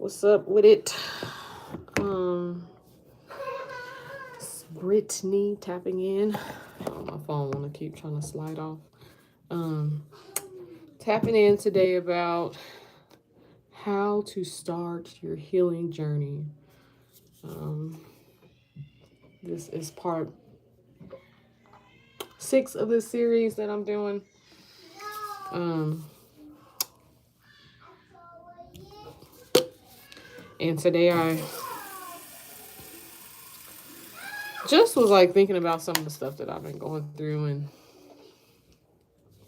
What's up with it? Um, it's Brittany tapping in. Oh, my phone wanna keep trying to slide off. Um, Tapping in today about how to start your healing journey. Um, this is part 6 of this series that I'm doing. Um, and today I just was like thinking about some of the stuff that I've been going through and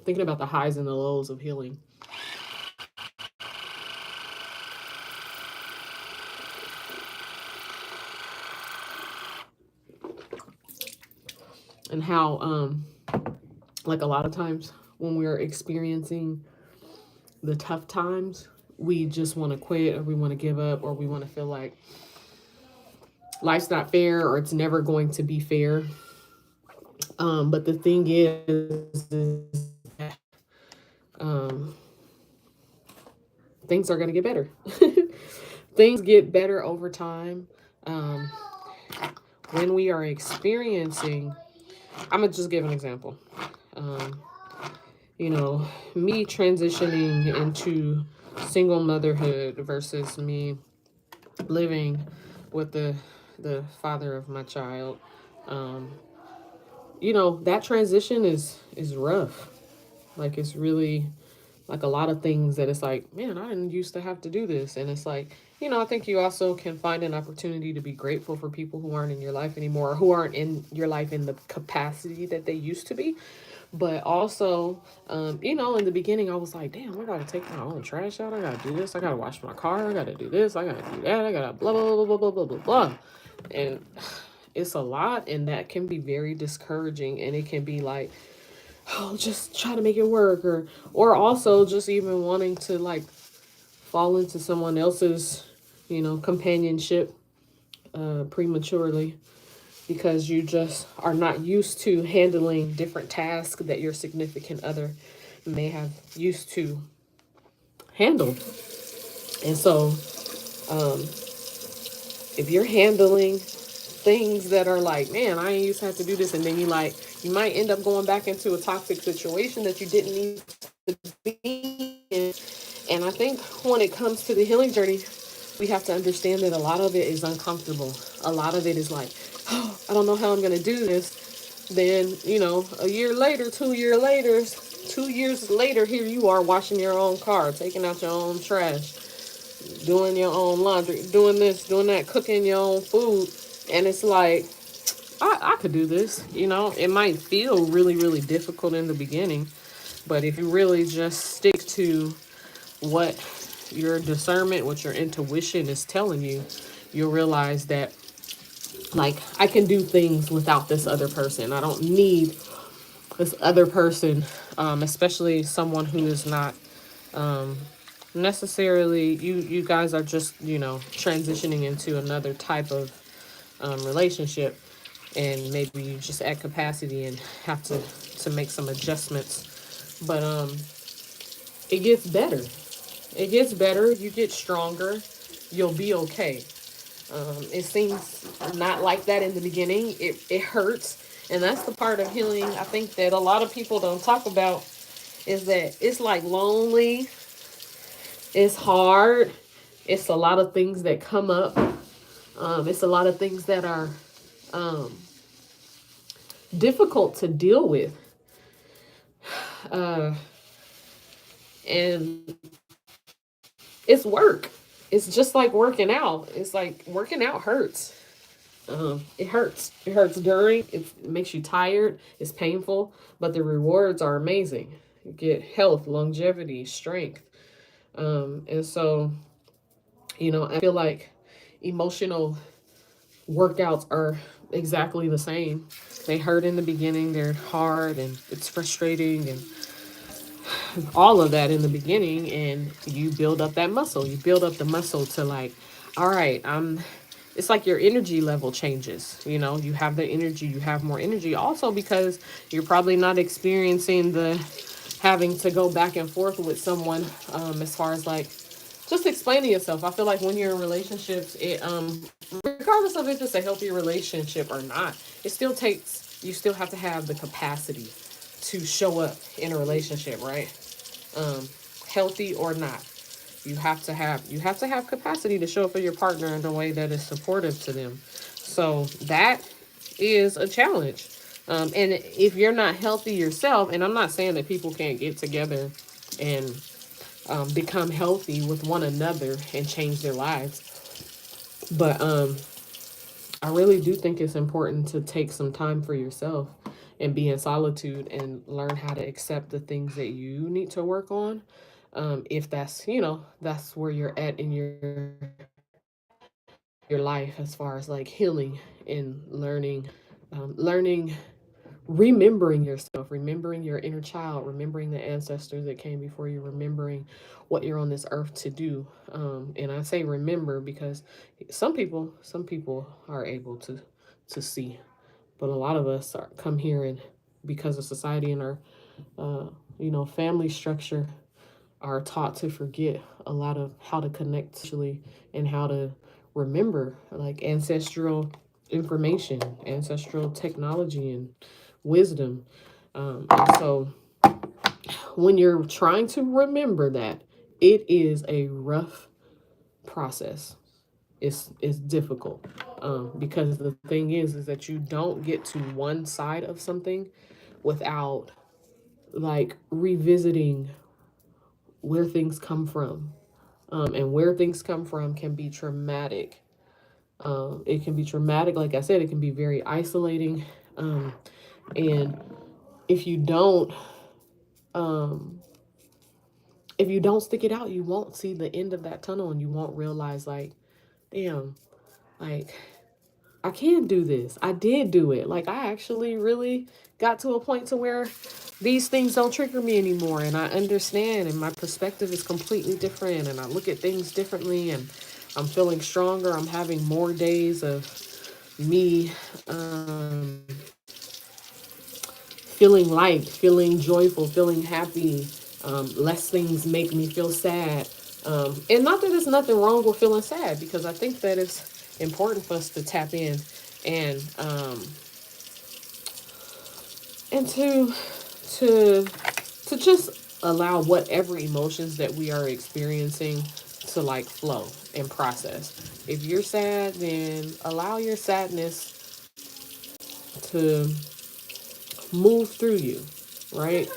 thinking about the highs and the lows of healing. And how like a lot of times when we're experiencing the tough times, we just want to quit or we want to give up or we want to feel like life's not fair or it's never going to be fair. But the thing is um, things are going to get better. Things get better over time. Um, when we are experiencing, I'm going to just give an example. Um, you know, me transitioning into single motherhood versus me living with the father of my child. Um, that transition is rough. Like it's really like a lot of things that it's like, man, I didn't used to have to do this. And it's like, I think you also can find an opportunity to be grateful for people who aren't in your life anymore, or who aren't in your life in the capacity that they used to be. But also, in the beginning, I was like, damn, I gotta take my own trash out. I gotta do this. I gotta wash my car. I gotta do this. I gotta do that. I gotta blah, blah, blah, blah, blah, blah, blah, blah. And it's a lot, and that can be very discouraging. And it can be like, oh, just try to make it work, or also just even wanting to like fall into someone else's, companionship prematurely because you just are not used to handling different tasks that your significant other may have used to handle. And so, um, if you're handling things that are like, man, I ain't used to have to do this, and then you might end up going back into a toxic situation that you didn't need to be in. And I think when it comes to the healing journey, we have to understand that a lot of it is uncomfortable. A lot of it is like, oh, I don't know how I'm going to do this. Then, a year later, 2 years later, here you are washing your own car, taking out your own trash, doing your own laundry, doing this, doing that, cooking your own food. And it's like, I could do this. It might feel really, really difficult in the beginning, but if you really just stick to what your discernment, what your intuition is telling you, you'll realize that, like, I can do things without this other person. I don't need this other person, especially someone who is not necessarily, you guys are just, transitioning into another type of relationship, and maybe you just at capacity and have to make some adjustments. But it gets better. It gets better. You get stronger. You'll be okay. It seems not like that in the beginning. It hurts. And that's the part of healing I think that a lot of people don't talk about, is that it's like lonely. It's hard. It's a lot of things that come up. It's a lot of things that are um, difficult to deal with. Uh, and it's work. It's just like working out. It's like working out hurts. It hurts. It hurts during. It makes you tired. It's painful, but the rewards are amazing. You get health, longevity, strength. And so, I feel like emotional workouts are exactly the same. They hurt in the beginning. They're hard and it's frustrating and all of that in the beginning, and you build up that muscle. You build up the muscle to like, all right, it's like your energy level changes. You have the energy, you have more energy also because you're probably not experiencing the having to go back and forth with someone, as far as like just explaining yourself. I feel like when you're in relationships, it regardless of if it's a healthy relationship or not, it still takes, you still have to have the capacity to show up in a relationship, right? Um, Healthy or not. You have to have capacity to show up for your partner in a way that is supportive to them. So that is a challenge. And if you're not healthy yourself, and I'm not saying that people can't get together and become healthy with one another and change their lives, but I really do think it's important to take some time for yourself and be in solitude and learn how to accept the things that you need to work on. If that's, that's where you're at in your life, as far as like healing and learning, remembering yourself, remembering your inner child, remembering the ancestors that came before you, remembering what you're on this earth to do. And I say remember because some people are able to see, but a lot of us come here, and because of society and our family structure, are taught to forget a lot of how to connect socially and how to remember like ancestral information, ancestral technology, and wisdom. And so when you're trying to remember that, it is a rough process. It's difficult, because the thing is that you don't get to one side of something without like revisiting where things come from. And where things come from can be traumatic. It can be traumatic. Like I said, it can be very isolating. And if you don't, um, if you don't stick it out, you won't see the end of that tunnel, and you won't realize like, damn, like I can do this. I did do it. Like I actually really got to a point to where these things don't trigger me anymore, and I understand, and my perspective is completely different, and I look at things differently, and I'm feeling stronger. I'm having more days of me feeling light, feeling joyful, feeling happy. Less things make me feel sad. And not that there's nothing wrong with feeling sad, because I think that it's important for us to tap in and and to to just allow whatever emotions that we are experiencing to like flow and process. If you're sad, then allow your sadness to move through you, right?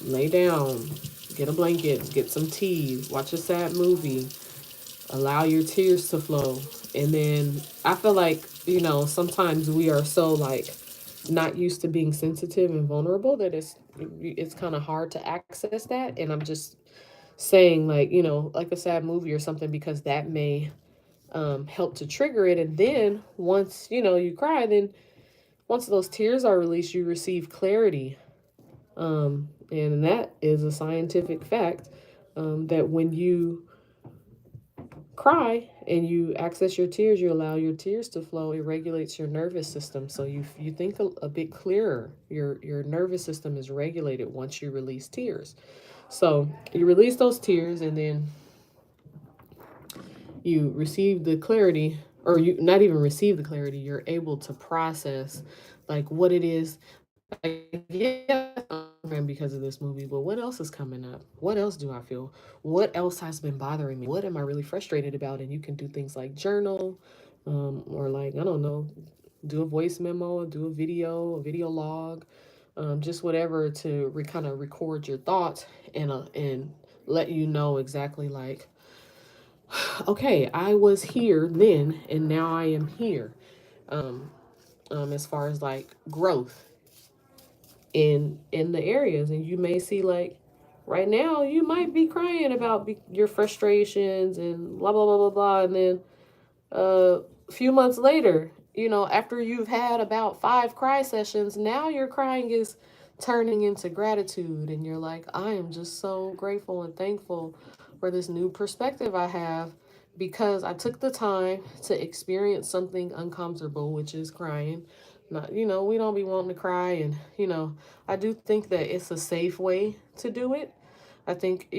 Lay down, get a blanket, get some tea, watch a sad movie, allow your tears to flow. And then I feel like, sometimes we are so like not used to being sensitive and vulnerable that it's kind of hard to access that. And I'm just saying, like, like a sad movie or something, because that may help to trigger it. And then once you cry, then once those tears are released, you receive clarity. And that is a scientific fact, that when you cry and you access your tears, you allow your tears to flow, it regulates your nervous system. So you think a bit clearer. Your nervous system is regulated once you release tears. So you release those tears, and then you receive the clarity, or you not even receive the clarity, you're able to process like what it is. Like, yeah, I'm because of this movie, but what else is coming up? What else do I feel? What else has been bothering me? What am I really frustrated about? And you can do things like journal, or like, I don't know, do a voice memo, do a video log, just whatever to kind of record your thoughts, and let you know exactly like, okay, I was here then, and now I am here. Um, as far as like growth in the areas, and you may see like right now you might be crying about your frustrations and blah blah blah blah blah, and then a few months later, after you've had about 5 cry sessions, now your crying is turning into gratitude, and you're like, I am just so grateful and thankful for this new perspective I have, because I took the time to experience something uncomfortable, which is crying. Not, we don't be wanting to cry, and I do think that it's a safe way to do it. I think,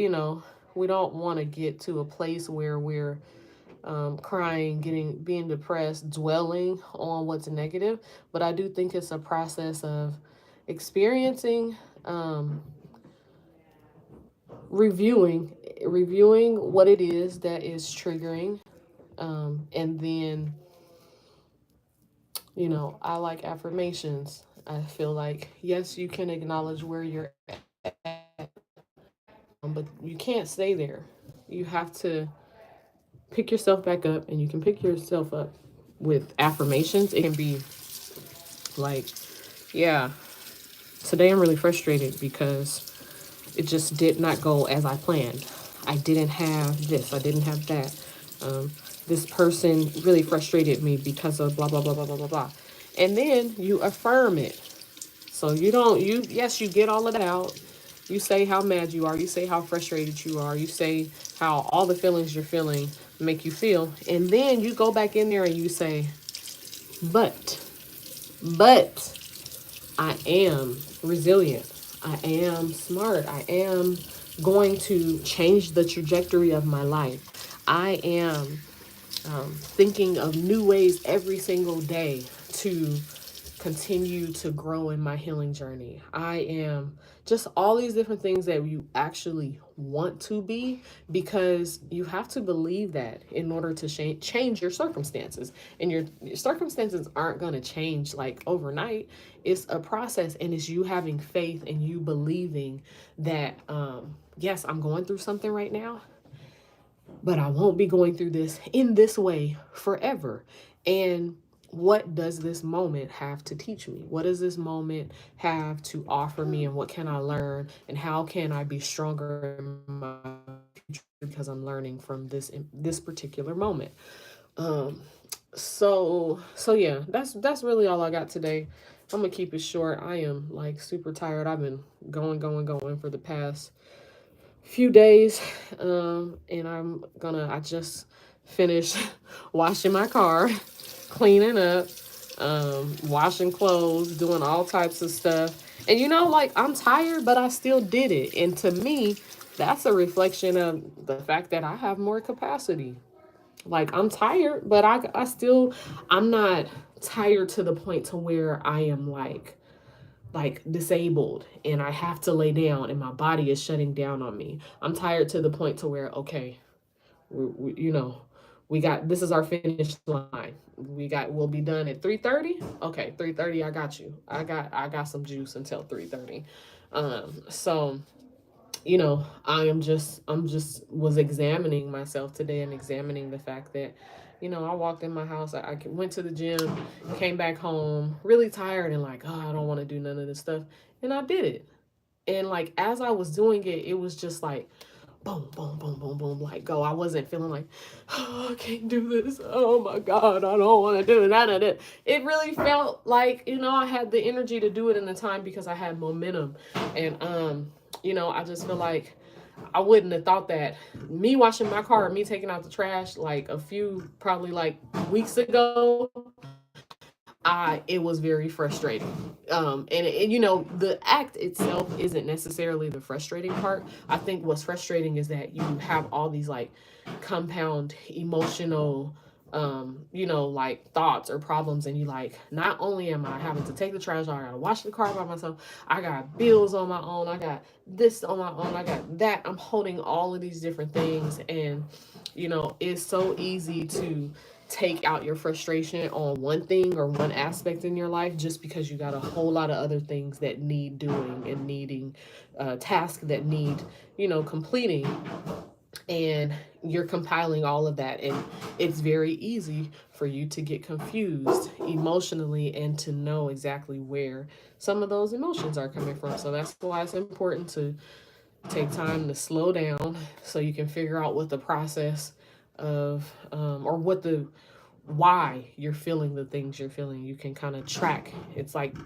We don't want to get to a place where we're crying, being depressed, dwelling on what's negative. But I do think it's a process of experiencing, um, reviewing, reviewing what it is that is triggering, and then I like affirmations. I feel like yes, you can acknowledge where you're at, but you can't stay there. You have to pick yourself back up, and you can pick yourself up with affirmations. It can be like, yeah, today I'm really frustrated because it just did not go as I planned. I didn't have this, I didn't have that. This person really frustrated me because of blah, blah, blah, blah, blah, blah, blah. And then you affirm it. So yes, you get all of that out. You say how mad you are. You say how frustrated you are. You say how all the feelings you're feeling make you feel. And then you go back in there and you say, but I am resilient. I am smart. I am going to change the trajectory of my life. I am thinking of new ways every single day to continue to grow in my healing journey. I am just all these different things that you actually want to be, because you have to believe that in order to change your circumstances. And your circumstances aren't going to change like overnight. It's a process, and it's you having faith and you believing that, yes, I'm going through something right now, but I won't be going through this in this way forever. And what does this moment have to teach me? What does this moment have to offer me? And what can I learn? And how can I be stronger in my future because I'm learning from this particular moment? Um, so yeah, that's really all I got today. I'm gonna keep it short. I am like super tired. I've been going for the past few days, and I just finished washing my car, cleaning up, washing clothes, doing all types of stuff. And like, I'm tired, but I still did it. And to me, that's a reflection of the fact that I have more capacity. Like, I'm tired, but I'm not tired to the point to where I am like disabled and I have to lay down and my body is shutting down on me. I'm tired to the point to where, okay, we got, this is our finish line. We'll be done at 3:30. Okay, 3:30, I got you. I got some juice until 3:30. So I'm just was examining myself today and examining the fact that, I walked in my house, I went to the gym, came back home, really tired and like, oh, I don't want to do none of this stuff. And I did it. And like, as I was doing it, it was just like, boom, boom, boom, boom, boom, like go. I wasn't feeling like, oh, I can't do this. Oh my God, I don't want to do it. It really felt like, I had the energy to do it in the time because I had momentum. And, I just feel like I wouldn't have thought that me washing my car, me taking out the trash, like a few, probably like weeks ago, it was very frustrating. And the act itself isn't necessarily the frustrating part. I think what's frustrating is that you have all these like compound emotional, like thoughts or problems, and you like, not only am I having to take the trash out, I gotta wash the car by myself, I got bills on my own, I got this on my own, I got that. I'm holding all of these different things, and it's so easy to take out your frustration on one thing or one aspect in your life just because you got a whole lot of other things that need doing and needing tasks that need completing, and you're compiling all of that, and it's very easy for you to get confused emotionally and to know exactly where some of those emotions are coming from. So that's why it's important to take time to slow down so you can figure out what the process of, or what the why you're feeling the things you're feeling. You can kind of track. It's like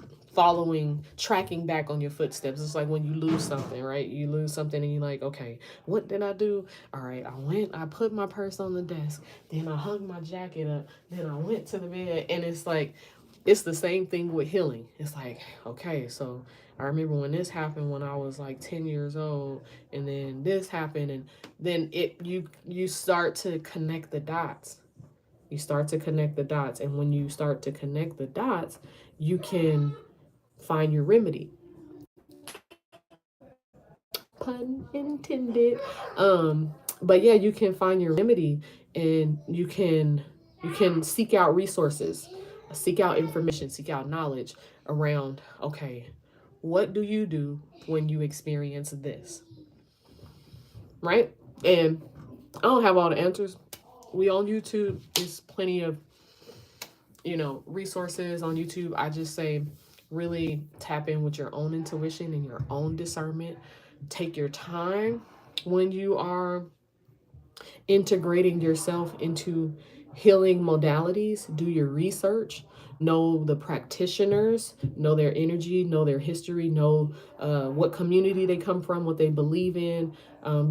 tracking back on your footsteps. It's like when you lose something, right? You lose something and you're like, okay, what did I do? All right, I put my purse on the desk, then I hung my jacket up, then I went to the bed. And it's like, it's the same thing with healing. It's like, okay, so I remember when this happened when I was like 10 years old, and then this happened, and then you start to connect the dots. You start to connect the dots, and when you start to connect the dots, you can find your remedy. Pun intended. But yeah, you can find your remedy, and you can seek out resources, seek out information, seek out knowledge around, okay, what do you do when you experience this, right? And I don't have all the answers. We on YouTube, there's plenty of resources on YouTube. I just say really tap in with your own intuition and your own discernment. Take your time when you are integrating yourself into healing modalities. Do your research, know the practitioners, know their energy, know their history, know what community they come from, what they believe in.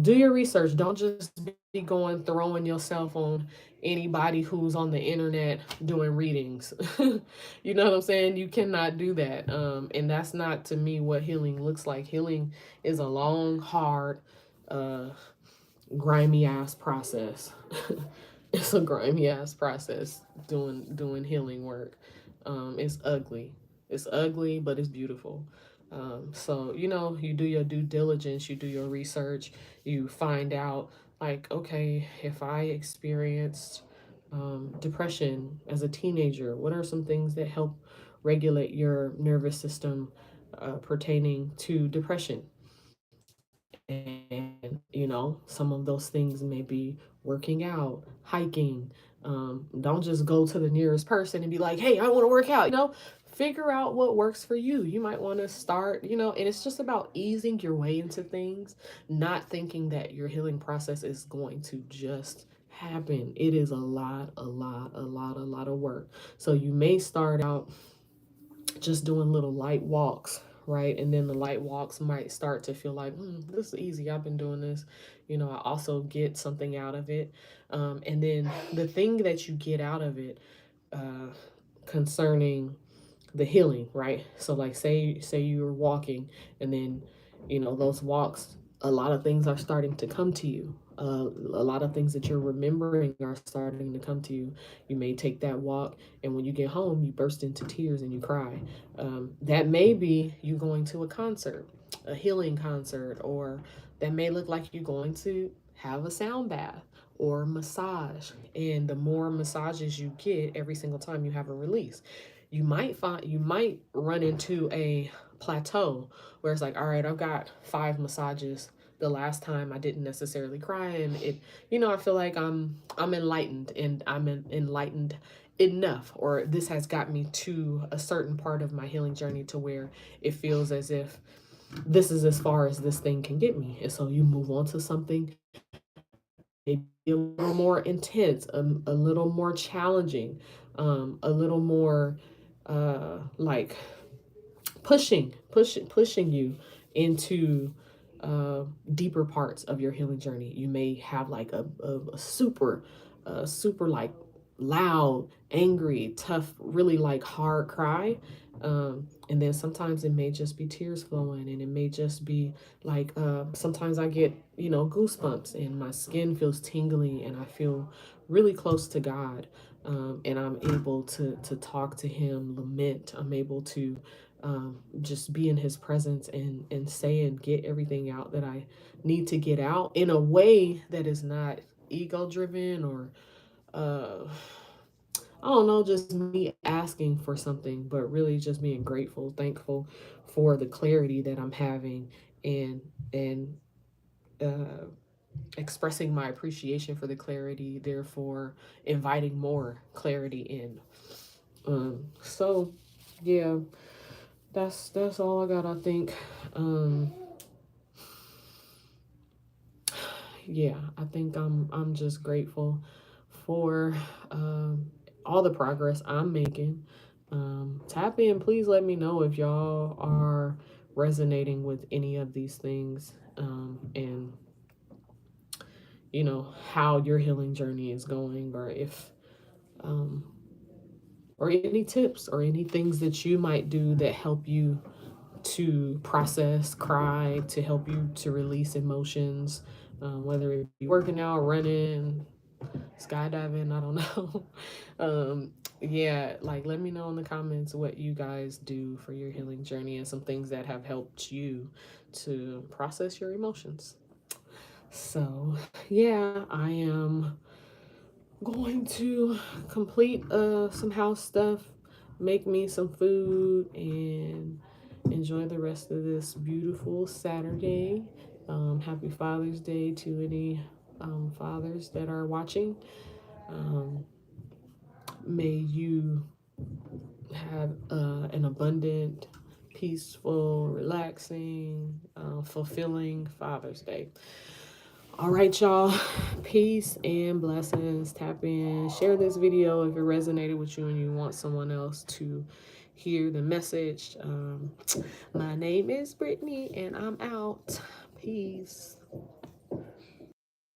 Do your research. Don't just be going throwing yourself on anybody who's on the internet doing readings. You know what I'm saying? You cannot do that. And that's not, to me, what healing looks like. Healing is a long, hard, uh, grimy ass process. It's a grimy ass process doing healing work. It's ugly. It's ugly, but it's beautiful. So you do your due diligence, you do your research, you find out, like, okay, if I experienced depression as a teenager, what are some things that help regulate your nervous system pertaining to depression? And some of those things may be working out, hiking. Don't just go to the nearest person and be like, hey, I want to work out. Figure out what works for you. You might want to start, and it's just about easing your way into things, not thinking that your healing process is going to just happen. It is a lot of work. So you may start out just doing little light walks, right? And then the light walks might start to feel like, this is easy. I've been doing this. I also get something out of it. And then the thing that you get out of it uh, concerning the healing, right? So like say you're walking, and then those walks, a lot of things are starting to come to you. A lot of things that you're remembering are starting to come to you. You may take that walk, and when you get home, you burst into tears and you cry. That may be you going to a concert, a healing concert, or that may look like you going to have a sound bath or massage. And the more massages you get every single time you have a release, you might run into a plateau where it's like, all right, I've got 5 massages. The last time I didn't necessarily cry, and I feel like I'm enlightened, and enlightened enough, or this has got me to a certain part of my healing journey to where it feels as if this is as far as this thing can get me. And so you move on to something maybe a little more intense, a little more challenging, a little more like pushing you into deeper parts of your healing journey. You may have like a super like loud, angry, tough, really like hard cry. And then sometimes it may just be tears flowing, and it may just be like sometimes I get goosebumps, and my skin feels tingly, and I feel really close to God. And I'm able to talk to Him, lament. I'm able to just be in His presence, and say and get everything out that I need to get out in a way that is not ego driven, or uh I don't know, just me asking for something, but really just being grateful, thankful for the clarity that I'm having, and uh expressing my appreciation for the clarity, therefore inviting more clarity in. So yeah, that's all I got, I think. Um yeah, I think I'm just grateful for all the progress I'm making. Tap in, please let me know if y'all are resonating with any of these things, and how your healing journey is going, or if um, or any tips or any things that you might do that help you to process, cry, to help you to release emotions, whether it be working out, running, skydiving, I don't know. Yeah, like let me know in the comments what you guys do for your healing journey and some things that have helped you to process your emotions. So, yeah, I am going to complete some house stuff, make me some food, and enjoy the rest of this beautiful Saturday. Happy Father's Day to any fathers that are watching. Um, may you have an abundant, peaceful, relaxing, fulfilling Father's Day. All right, y'all. Peace and blessings. Tap in, share this video if it resonated with you and you want someone else to hear the message. My name is Brittany, and I'm out. Peace.